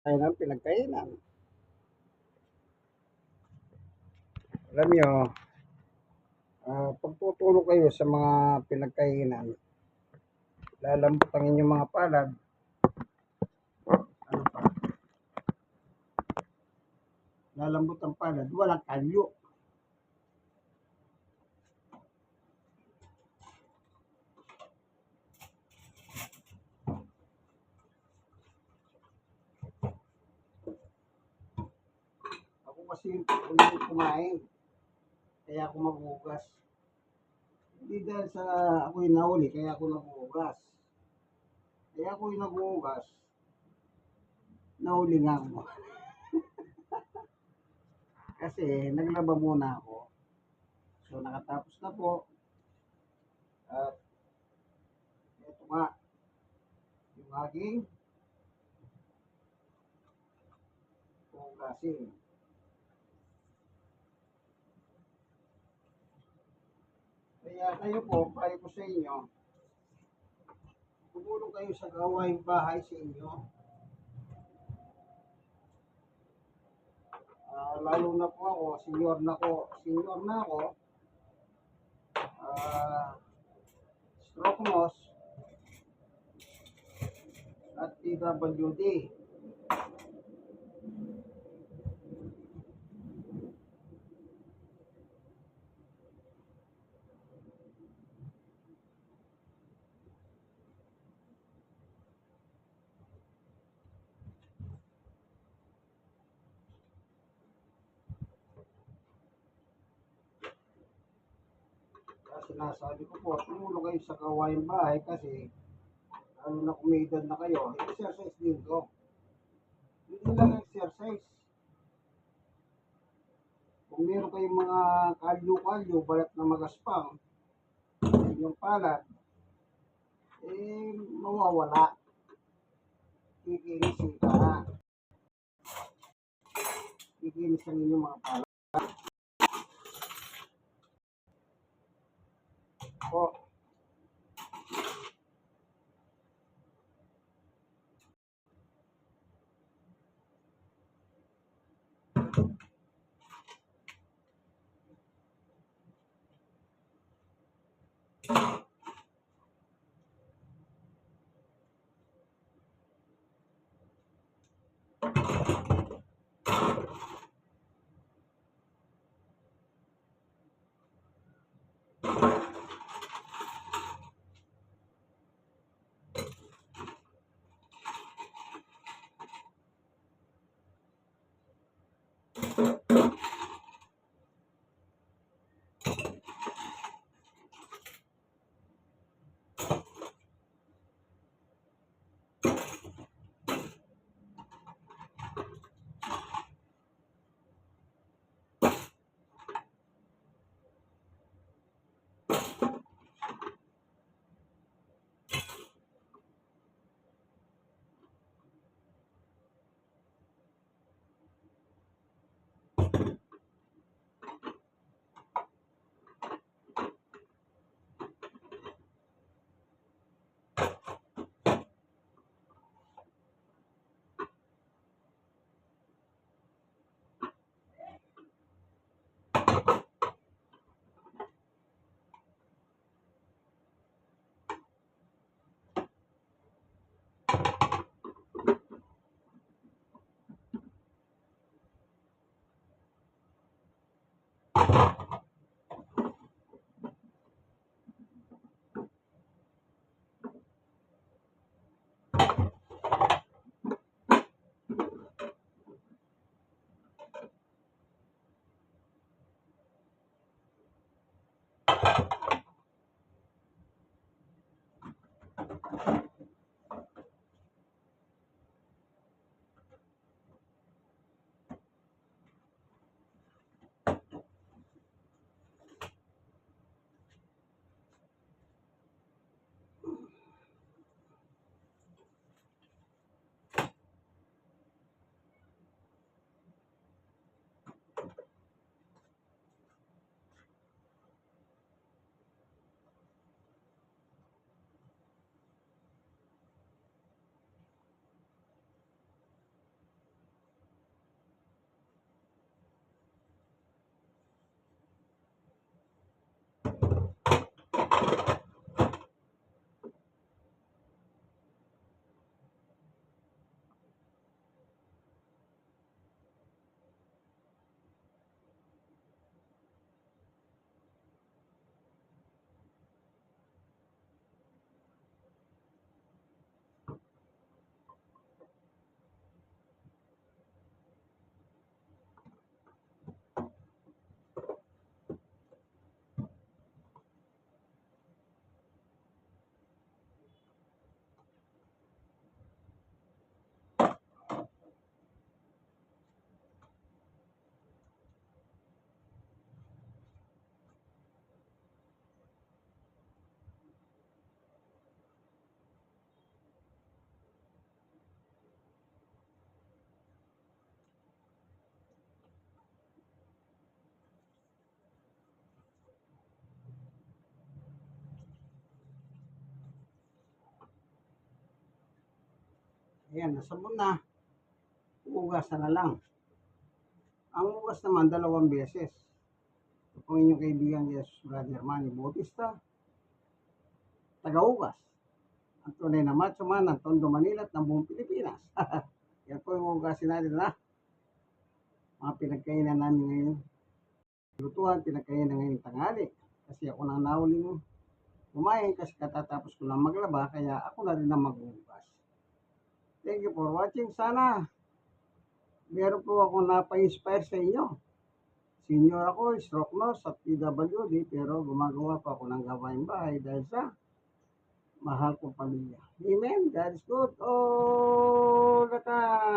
Tayo ng pinagkainan. Alam nyo, pag tutulog kayo sa mga pinagkainan, lalambot ang inyong mga palad. Ano pa? Lalambot ang palad, walang kalyo. Ako kasi hindi kumain, kaya ako maghugas. Hindi dahil sa ako'y nahuli, kaya ako naghugas. Kaya ako'y naghugas, nahuli nga ako. Kasi naglaba muna ako. So nakatapos na po. At ito nga, yung aking hugasin. Kaya kayo po, payo ko sa inyo, tumulong kayo sa gawaing bahay sa inyo. Lalo na po ako, senior na ako, ah, stroke nose at PWD. Kaya sinasabi ko po, tumulong kayo sa gawaing bahay kasi lalo na kung may edad na kayo, exercise din to. Hindi lang exercise. Kung meron kayong mga kalyo-kalyo, balat na magaspang, yung palad, mawawala. Kikinisin ka na. Kikinis ang inyong mga palad. Po, Ayan, nasabon na. Hugasan na lang. Ang hugas naman, 2 beses. Kung inyong kaibigan Jesus Brother Manny Bautista, taga-hugas. Ang tunay na macho man ng Tondo, Manila at ng buong Pilipinas. Yan po yung hugasin natin na. Mga pinagkainan namin ngayon. Lutuan, pinagkainan ngayon tanghali. Kasi ako nang nahuling kumain kasi katatapos ko lang maglaba, kaya ako na rin ang maghuhugas. Thank you for watching. Sana meron po ako napa-inspire sa inyo. Senior ako, stroke nurse at PWD, pero gumagawa pa ako ng gawain bahay dahil sa mahal kong pamilya. Amen. God is good all the time.